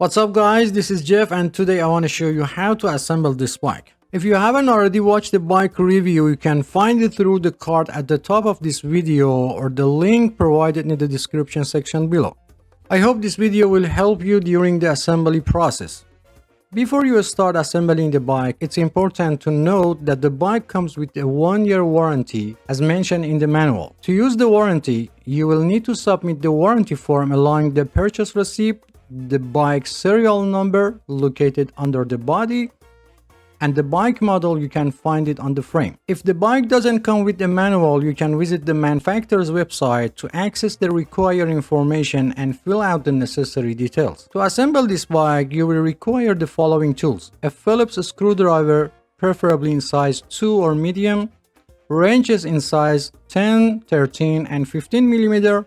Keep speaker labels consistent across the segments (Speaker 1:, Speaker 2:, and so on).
Speaker 1: What's up guys, this is Jeff and today I want to show you how to assemble this bike. If you haven't already watched the bike review, you can find it through the card at the top of this video or the link provided in the description section below. I hope this video will help you during the assembly process. Before you start assembling the bike, it's important to note that the bike comes with a 1-year warranty as mentioned in the manual. To use the warranty, you will need to submit the warranty form along the purchase receipt, the bike serial number located under the body, and the bike model. You can find it on the frame. If the bike doesn't come with the manual, you can visit the manufacturer's website to access the required information and fill out the necessary details. To assemble this bike, you will require the following tools: a Phillips screwdriver, preferably in size 2 or medium, wrenches in size 10, 13, and 15 mm,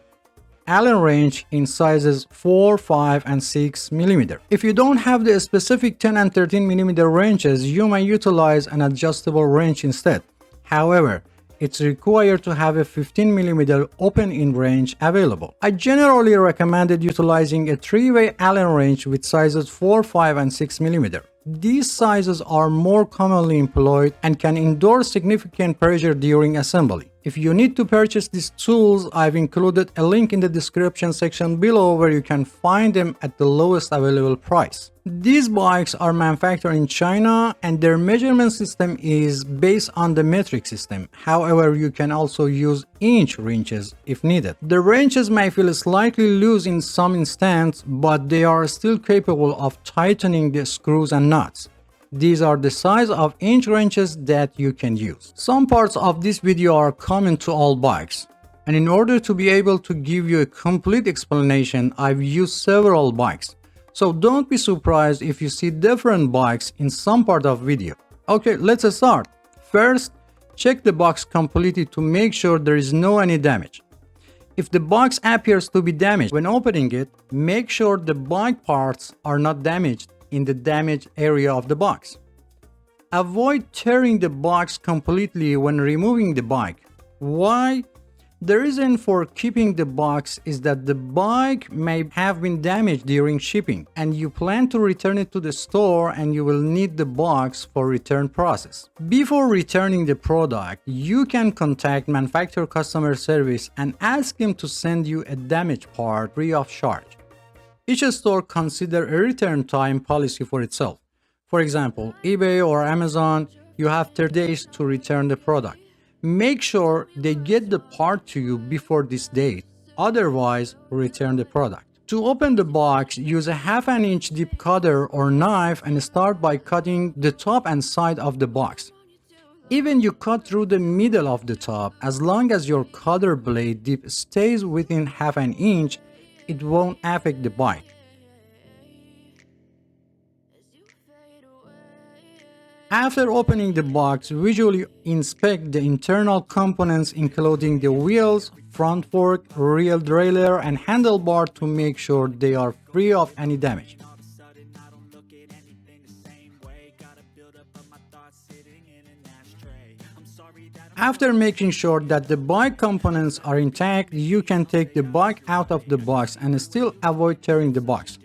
Speaker 1: Allen wrench in sizes 4, 5, and 6 mm. If you don't have the specific 10 and 13 mm wrenches, you may utilize an adjustable wrench instead. However, it's required to have a 15 mm open-end wrench available. I generally recommended utilizing a 3-way Allen wrench with sizes 4, 5, and 6 mm. These sizes are more commonly employed and can endure significant pressure during assembly. If you need to purchase these tools, I've included a link in the description section below where you can find them at the lowest available price. These bikes are manufactured in China and their measurement system is based on the metric system. However, you can also use inch wrenches if needed. The wrenches may feel slightly loose in some instances, but they are still capable of tightening the screws and nuts. These are the size of inch wrenches that you can use. Some parts of this video are common to all bikes, and in order to be able to give you a complete explanation, I've used several bikes. So don't be surprised if you see different bikes in some part of video. Okay, let's start. First, check the box completely to make sure there is no any damage. If the box appears to be damaged when opening it, make sure the bike parts are not damaged in the damaged area of the box. Avoid tearing the box completely when removing the bike. Why? The reason for keeping the box is that the bike may have been damaged during shipping and you plan to return it to the store and you will need the box for return process. Before returning the product, you can contact manufacturer customer service and ask them to send you a damaged part free of charge. Each store considers a return time policy for itself. For example, eBay or Amazon, you have 30 days to return the product. Make sure they get the part to you before this date, otherwise return the product. To open the box, use a 1/2 inch deep cutter or knife and start by cutting the top and side of the box. Even you cut through the middle of the top, as long as your cutter blade dip stays within 1/2 inch, it won't affect the bike. After opening the box, visually inspect the internal components including the wheels, front fork, rear derailleur, and handlebar to make sure they are free of any damage. After making sure that the bike components are intact, you can take the bike out of the box and still avoid tearing the box.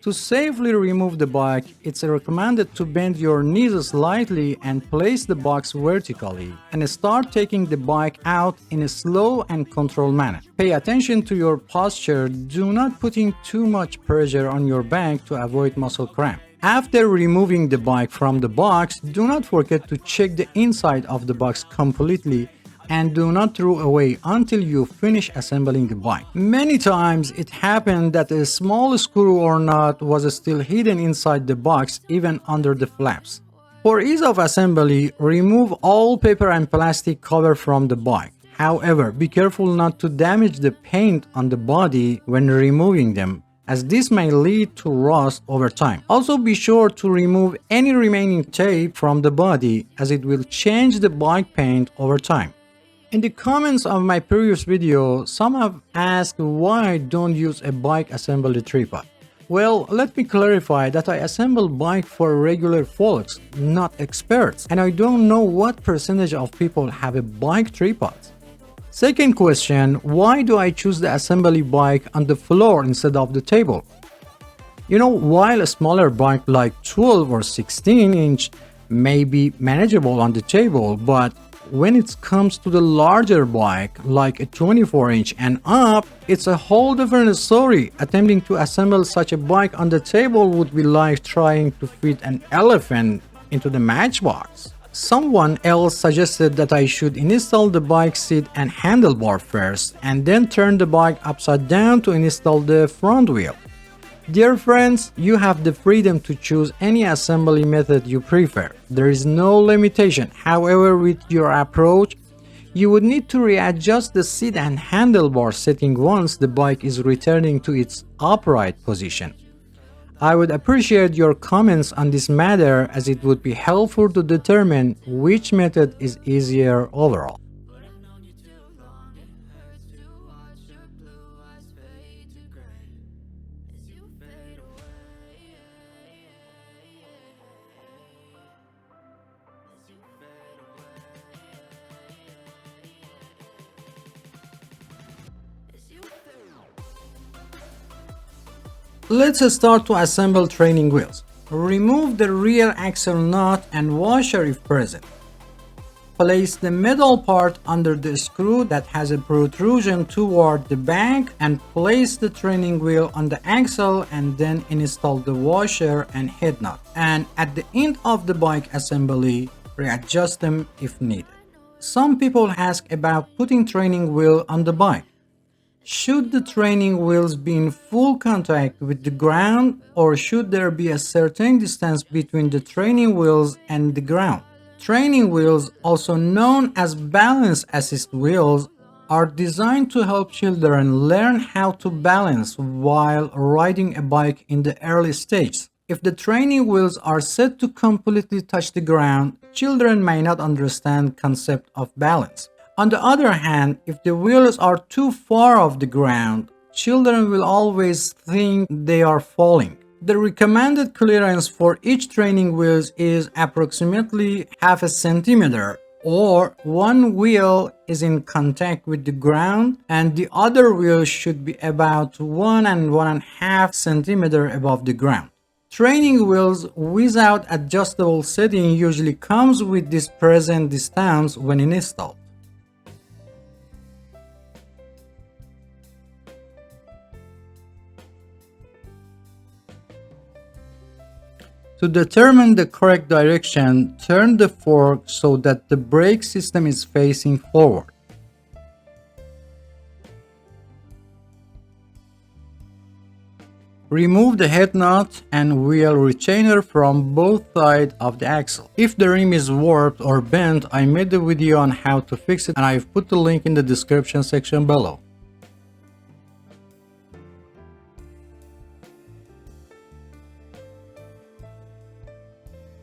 Speaker 1: To safely remove the bike, it's recommended to bend your knees slightly and place the box vertically and start taking the bike out in a slow and controlled manner. Pay attention to your posture. Do not put in too much pressure on your back to avoid muscle cramp. After removing the bike from the box, do not forget to check the inside of the box completely and do not throw away until you finish assembling the bike. Many times it happened that a small screw or nut was still hidden inside the box, even under the flaps. For ease of assembly, remove all paper and plastic cover from the bike. However, be careful not to damage the paint on the body when removing them, as this may lead to rust over time. Also be sure to remove any remaining tape from the body, as it will change the bike paint over time. In the comments of my previous video, some have asked why I don't use a bike assembly tripod. Well, let me clarify that I assemble bike for regular folks, not experts, and I don't know what percentage of people have a bike tripod. Second question, why do I choose the assembly bike on the floor instead of the table? You know, while a smaller bike like 12 or 16-inch may be manageable on the table, but when it comes to the larger bike like a 24-inch and up, it's a whole different story. Attempting to assemble such a bike on the table would be like trying to fit an elephant into the matchbox. Someone else suggested that I should install the bike seat and handlebar first and then turn the bike upside down to install the front wheel. Dear friends, you have the freedom to choose any assembly method you prefer. There is no limitation. However, with your approach, you would need to readjust the seat and handlebar setting once the bike is returning to its upright position. I would appreciate your comments on this matter, as it would be helpful to determine which method is easier overall. Let's start to assemble training wheels. Remove the rear axle nut and washer if present. Place the metal part under the screw that has a protrusion toward the back and place the training wheel on the axle, and then install the washer and head nut. And at the end of the bike assembly, readjust them if needed. Some people ask about putting training wheel on the bike. Should the training wheels be in full contact with the ground, or should there be a certain distance between the training wheels and the ground? Training wheels, also known as balance assist wheels, are designed to help children learn how to balance while riding a bike in the early stages. If the training wheels are set to completely touch the ground, children may not understand the concept of balance. On the other hand, if the wheels are too far off the ground, children will always think they are falling. The recommended clearance for each training wheel is approximately half a centimeter, or one wheel is in contact with the ground and the other wheel should be about 1.5 centimeter above the ground. Training wheels without adjustable setting usually comes with this present distance when installed. To determine the correct direction, turn the fork so that the brake system is facing forward. Remove the head nut and wheel retainer from both sides of the axle. If the rim is warped or bent, I made a video on how to fix it and I've put the link in the description section below.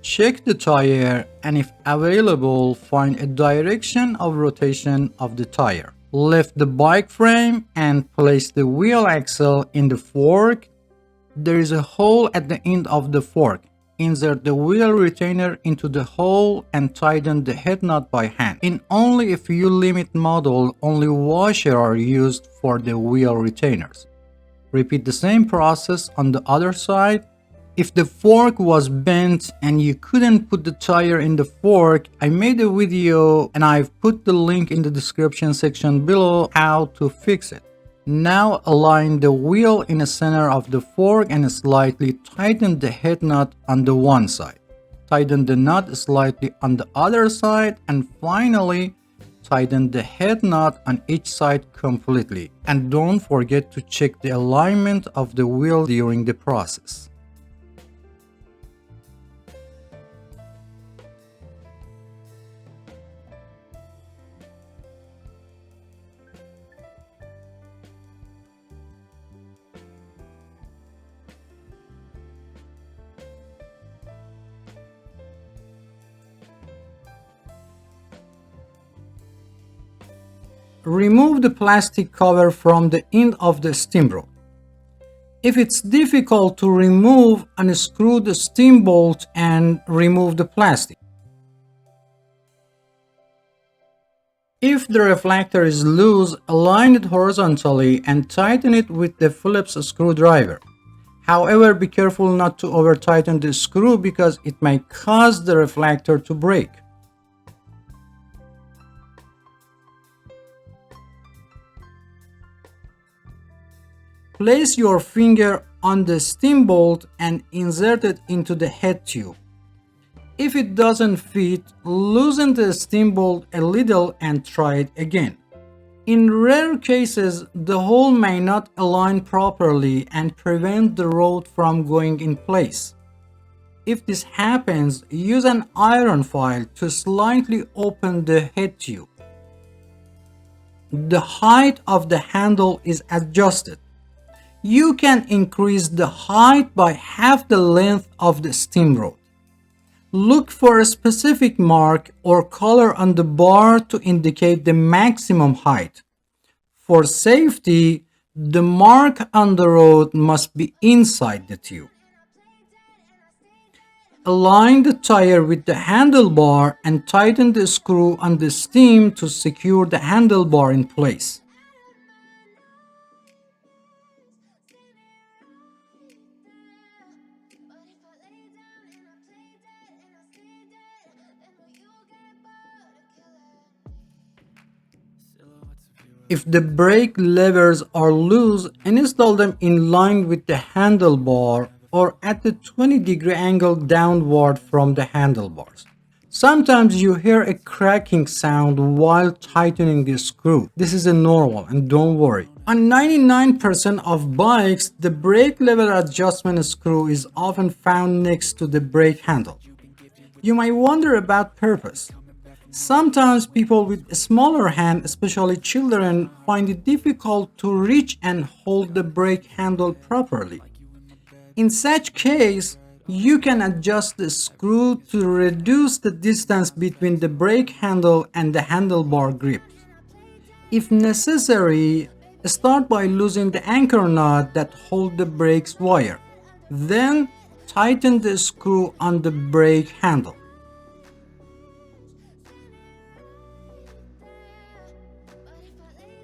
Speaker 1: Check the tire and if available, find a direction of rotation of the tire. Lift the bike frame and place the wheel axle in the fork. There is a hole at the end of the fork. Insert the wheel retainer into the hole and tighten the head nut by hand. In only a few limit models, only washers are used for the wheel retainers. Repeat the same process on the other side. If the fork was bent and you couldn't put the tire in the fork, I made a video and I've put the link in the description section below how to fix it. Now align the wheel in the center of the fork and slightly tighten the head nut on the one side. Tighten the nut slightly on the other side, and finally tighten the head nut on each side completely. And don't forget to check the alignment of the wheel during the process. Remove the plastic cover from the end of the steam rod. If it's difficult to remove, unscrew the steam bolt and remove the plastic. If the reflector is loose, align it horizontally and tighten it with the Phillips screwdriver. However, be careful not to over tighten the screw because it may cause the reflector to break. Place your finger on the steam bolt and insert it into the head tube. If it doesn't fit, loosen the steam bolt a little and try it again. In rare cases, the hole may not align properly and prevent the rod from going in place. If this happens, use an iron file to slightly open the head tube. The height of the handle is adjusted. You can increase the height by half the length of the steam rod. Look for a specific mark or color on the bar to indicate the maximum height. For safety, the mark on the rod must be inside the tube. Align the tire with the handlebar and tighten the screw on the stem to secure the handlebar in place. If the brake levers are loose, install them in line with the handlebar or at a 20-degree angle downward from the handlebars. Sometimes you hear a cracking sound while tightening the screw. This is normal and don't worry. On 99% of bikes, the brake lever adjustment screw is often found next to the brake handle. You might wonder about purpose. Sometimes people with a smaller hand, especially children, find it difficult to reach and hold the brake handle properly. In such case, you can adjust the screw to reduce the distance between the brake handle and the handlebar grip. If necessary, start by loosening the anchor nut that holds the brake's wire. Then, tighten the screw on the brake handle.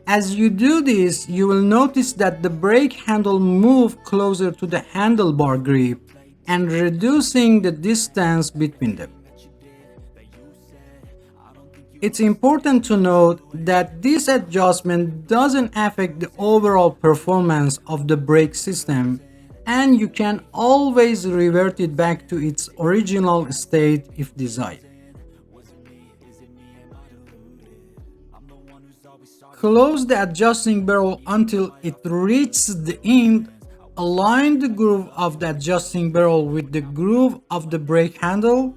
Speaker 1: As you do this, you will notice that the brake handle moves closer to the handlebar grip and reducing the distance between them. It's important to note that this adjustment doesn't affect the overall performance of the brake system, and you can always revert it back to its original state if desired. Close the adjusting barrel until it reaches the end. Align the groove of the adjusting barrel with the groove of the brake handle.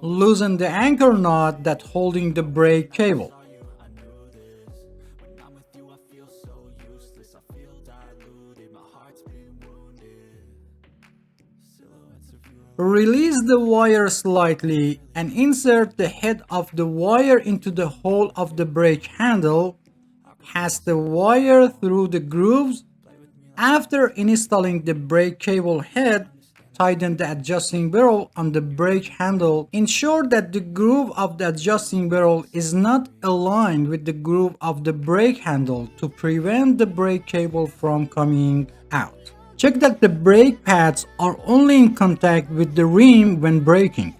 Speaker 1: Loosen the anchor nut that's holding the brake cable. Release the wire slightly and insert the head of the wire into the hole of the brake handle. Pass the wire through the grooves. After installing the brake cable head, tighten the adjusting barrel on the brake handle. Ensure that the groove of the adjusting barrel is not aligned with the groove of the brake handle to prevent the brake cable from coming out. Check that the brake pads are only in contact with the rim when braking.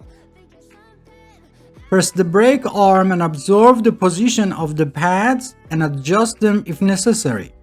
Speaker 1: Press the brake arm and observe the position of the pads and adjust them if necessary.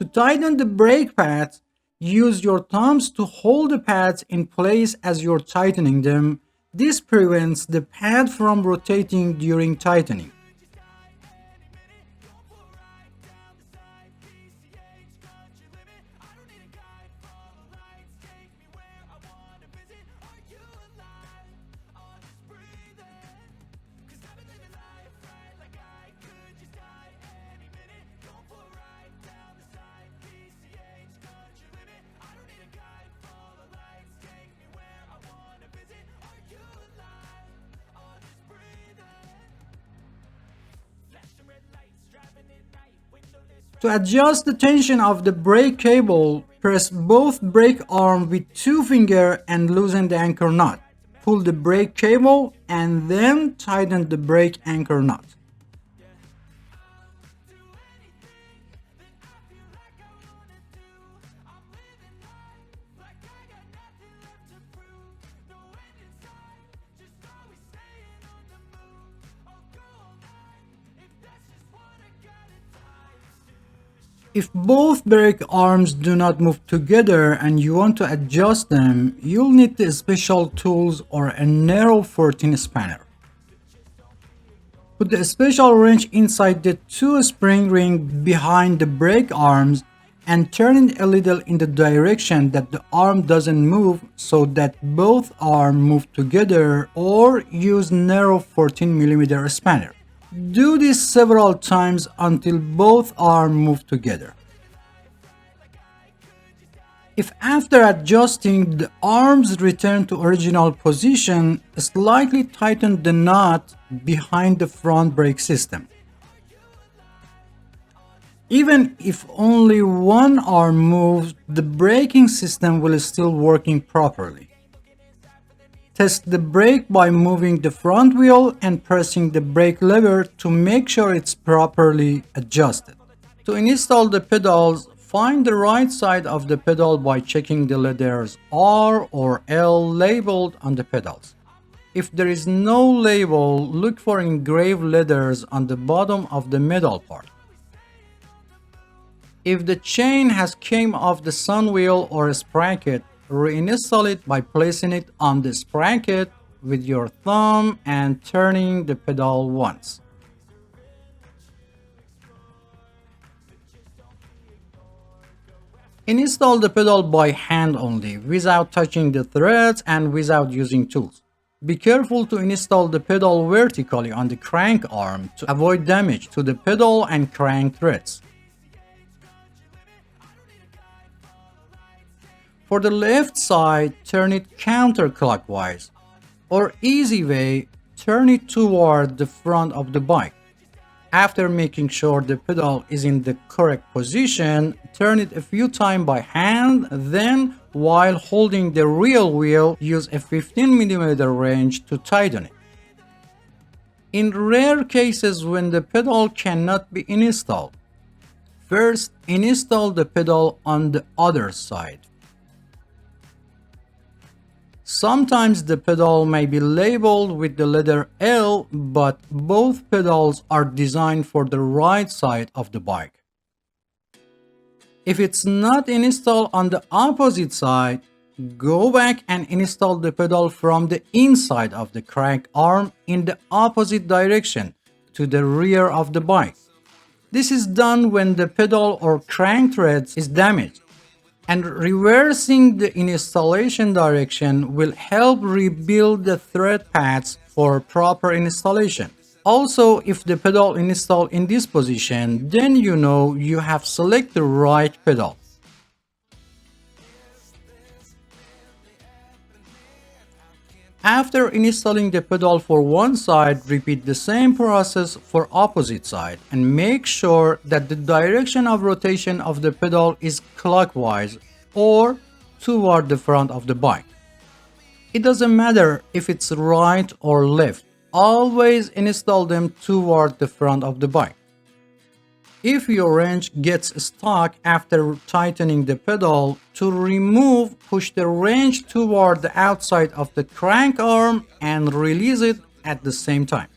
Speaker 1: To tighten the brake pads, use your thumbs to hold the pads in place as you're tightening them. This prevents the pad from rotating during tightening. To adjust the tension of the brake cable, press both brake arm with two fingers and loosen the anchor knot. Pull the brake cable and then tighten the brake anchor knot. If both brake arms do not move together and you want to adjust them, you'll need the special tools or a narrow 14 spanner. Put the special wrench inside the two spring rings behind the brake arms and turn it a little in the direction that the arm doesn't move so that both arms move together, or use narrow 14mm spanner. Do this several times until both arms move together. If after adjusting the arms return to original position, slightly tighten the knot behind the front brake system. Even if only one arm moves, the braking system will still working properly. Test the brake by moving the front wheel and pressing the brake lever to make sure it's properly adjusted. To install the pedals, find the right side of the pedal by checking the letters R or L labeled on the pedals. If there is no label, look for engraved letters on the bottom of the metal part. If the chain has came off the sun wheel or sprocket, reinstall it by placing it on the sprocket with your thumb and turning the pedal once. Install the pedal by hand only, without touching the threads and without using tools. Be careful to install the pedal vertically on the crank arm to avoid damage to the pedal and crank threads. For the left side, turn it counterclockwise, or easy way, turn it toward the front of the bike. After making sure the pedal is in the correct position, turn it a few times by hand, then while holding the real wheel, use a 15mm wrench to tighten it. In rare cases when the pedal cannot be installed, first install the pedal on the other side. Sometimes the pedal may be labeled with the letter L, but both pedals are designed for the right side of the bike. If it's not installed on the opposite side, go back and install the pedal from the inside of the crank arm in the opposite direction to the rear of the bike. This is done when the pedal or crank thread is damaged, and reversing the installation direction will help rebuild the thread paths for proper installation. Also, if the pedal installed in this position, then you know you have selected the right pedal. After installing the pedal for one side, repeat the same process for opposite side and make sure that the direction of rotation of the pedal is clockwise or toward the front of the bike. It doesn't matter if it's right or left, always install them toward the front of the bike. If your wrench gets stuck after tightening the pedal, to remove, push the wrench toward the outside of the crank arm and release it at the same time.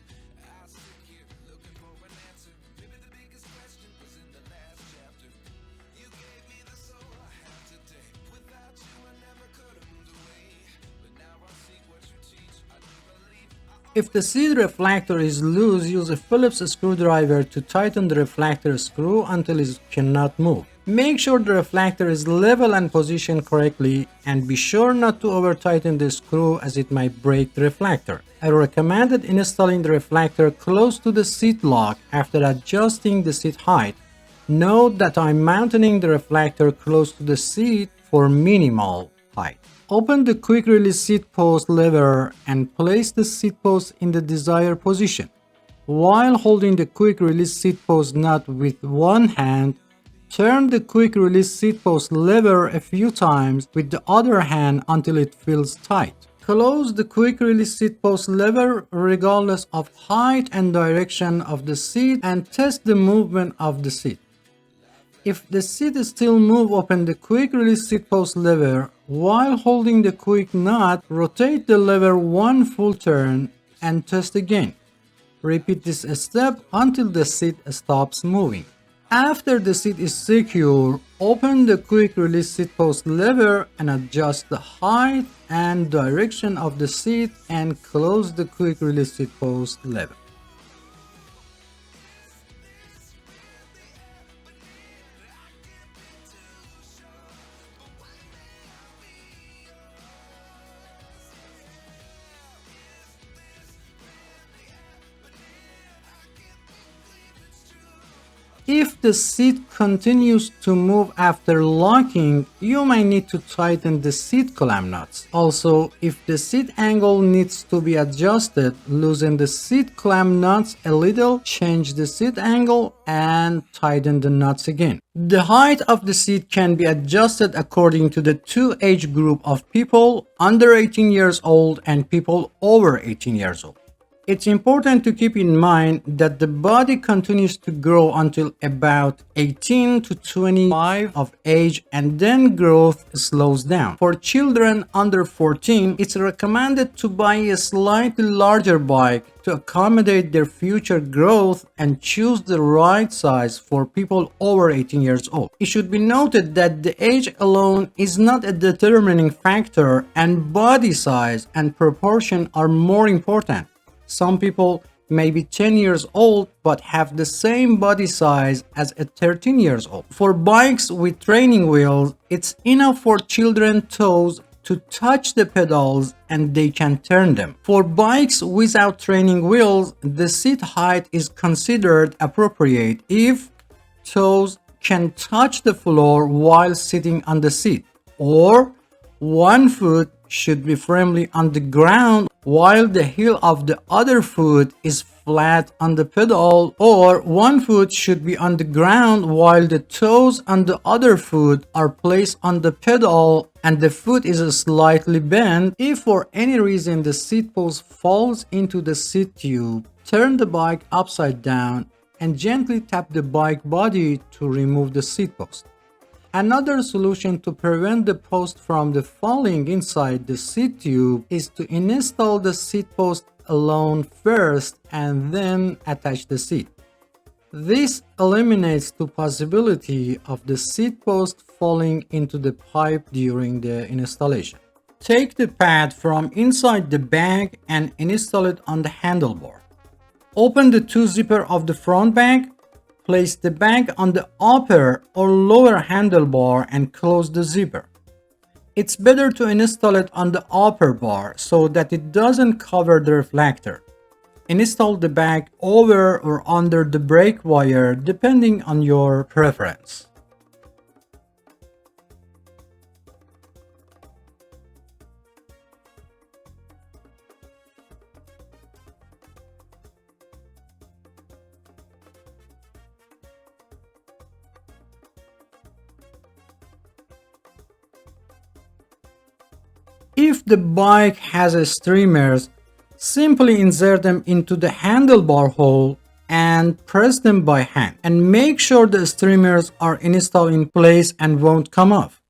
Speaker 1: If the seat reflector is loose, use a Phillips screwdriver to tighten the reflector screw until it cannot move. Make sure the reflector is level and positioned correctly, and be sure not to over tighten the screw as it might break the reflector. I recommended installing the reflector close to the seat lock after adjusting the seat height. Note that I'm mounting the reflector close to the seat for minimal height. Open the quick release seat post lever and place the seat post in the desired position. While holding the quick release seat post nut with one hand, Turn the quick release seat post lever a few times with the other hand until it feels tight. Close the quick release seat post lever regardless of height and direction of the seat and test the movement of the seat. If the seat still moves, open the quick release seat post lever. While holding the quick nut, rotate the lever one full turn and test again. Repeat this step until the seat stops moving. After the seat is secure, open the quick release seat post lever and adjust the height and direction of the seat and close the quick release seat post lever. If the seat continues to move after locking, you may need to tighten the seat clamp nuts. Also, if the seat angle needs to be adjusted, loosen the seat clamp nuts a little, change the seat angle, and tighten the nuts again. The height of the seat can be adjusted according to the two age group of people under 18 years old and people over 18 years old. It's important to keep in mind that the body continues to grow until about 18 to 25 of age and then growth slows down. For children under 14, it's recommended to buy a slightly larger bike to accommodate their future growth and choose the right size for people over 18 years old. It should be noted that the age alone is not a determining factor and body size and proportion are more important. Some people may be 10 years old but have the same body size as a 13 years old. For bikes with training wheels, it's enough for children's toes to touch the pedals and they can turn them. For bikes without training wheels, the seat height is considered appropriate if toes can touch the floor while sitting on the seat, or one foot should be firmly on the ground while the heel of the other foot is flat on the pedal, or one foot should be on the ground while the toes on the other foot are placed on the pedal and the foot is slightly bent. If for any reason the seat post falls into the seat tube, turn the bike upside down and gently tap the bike body to remove the seat post. Another solution to prevent the post from falling inside the seat tube is to install the seat post alone first and then attach the seat. This eliminates the possibility of the seat post falling into the pipe during the installation. Take the pad from inside the bag and install it on the handlebar. Open the two zippers of the front bag. Place the bag on the upper or lower handlebar and close the zipper. It's better to install it on the upper bar so that it doesn't cover the reflector. Install the bag over or under the brake wire depending on your preference. If the bike has streamers, simply insert them into the handlebar hole and press them by hand. And make sure the streamers are installed in place and won't come off.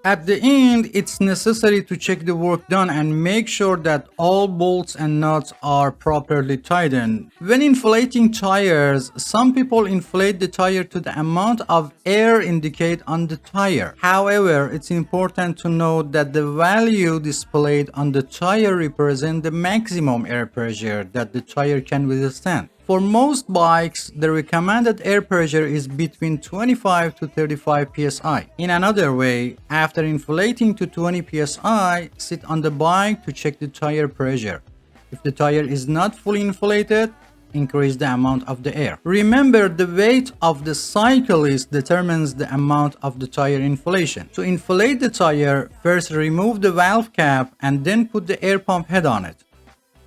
Speaker 1: At the end, it's necessary to check the work done and make sure that all bolts and nuts are properly tightened. When inflating tires, some people inflate the tire to the amount of air indicated on the tire. However, it's important to note that the value displayed on the tire represents the maximum air pressure that the tire can withstand. For most bikes, the recommended air pressure is between 25 to 35 psi. In another way, after inflating to 20 psi, sit on the bike to check the tire pressure. If the tire is not fully inflated, increase the amount of the air. Remember, the weight of the cyclist determines the amount of the tire inflation. To inflate the tire, first remove the valve cap and then put the air pump head on it.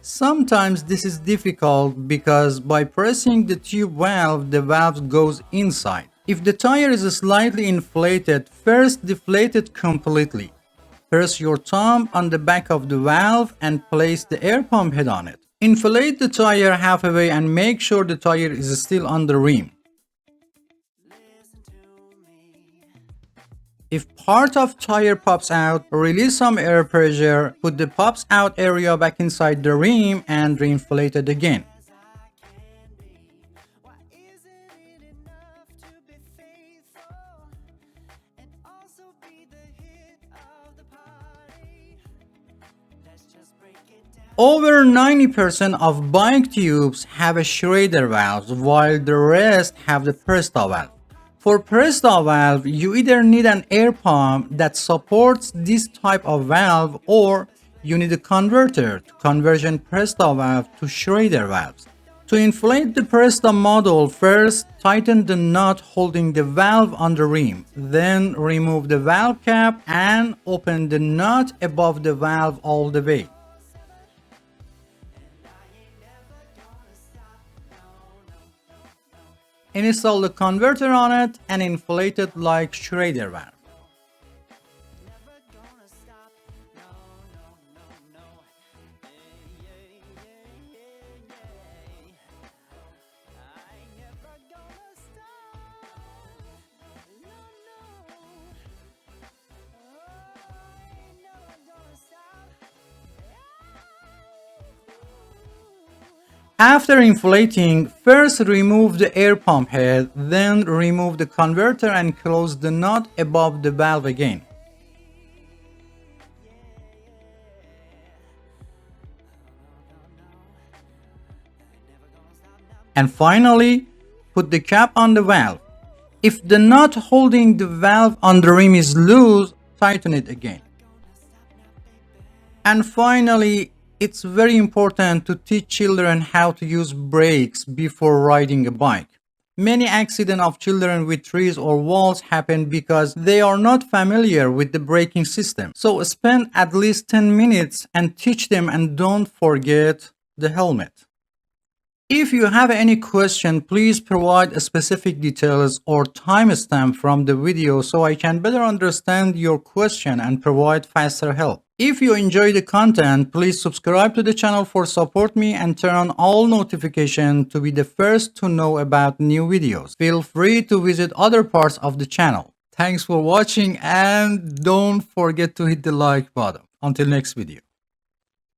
Speaker 1: Sometimes this is difficult because by pressing the tube valve, the valve goes inside. If the tire is slightly inflated, first deflate it completely. Press your thumb on the back of the valve and place the air pump head on it. Inflate the tire halfway and make sure the tire is still on the rim. If part of tire pops out, release some air pressure, put the pops out area back inside the rim and reinflate it again. Over 90% of bike tubes have a Schrader valve, while the rest have the Presta valve. For Presta valve, you either need an air pump that supports this type of valve, or you need a converter to conversion Presta valve to Schrader valves. To inflate the Presta model, first tighten the nut holding the valve on the rim, then remove the valve cap and open the nut above the valve all the way. Install the converter on it and inflate it like Schrader valve. After inflating, first remove the air pump head, then remove the converter and close the nut above the valve again. And finally, put the cap on the valve. If the nut holding the valve on the rim is loose, tighten it again. And finally, it's very important to teach children how to use brakes before riding a bike. Many accidents of children with trees or walls happen because they are not familiar with the braking system. So spend at least 10 minutes and teach them, and don't forget the helmet. If you have any question, please provide specific details or timestamp from the video so I can better understand your question and provide faster help. If you enjoy the content, please subscribe to the channel for support me and turn on all notifications to be the first to know about new videos. Feel free to visit other parts of the channel. Thanks for watching and don't forget to hit the like button. Until next video.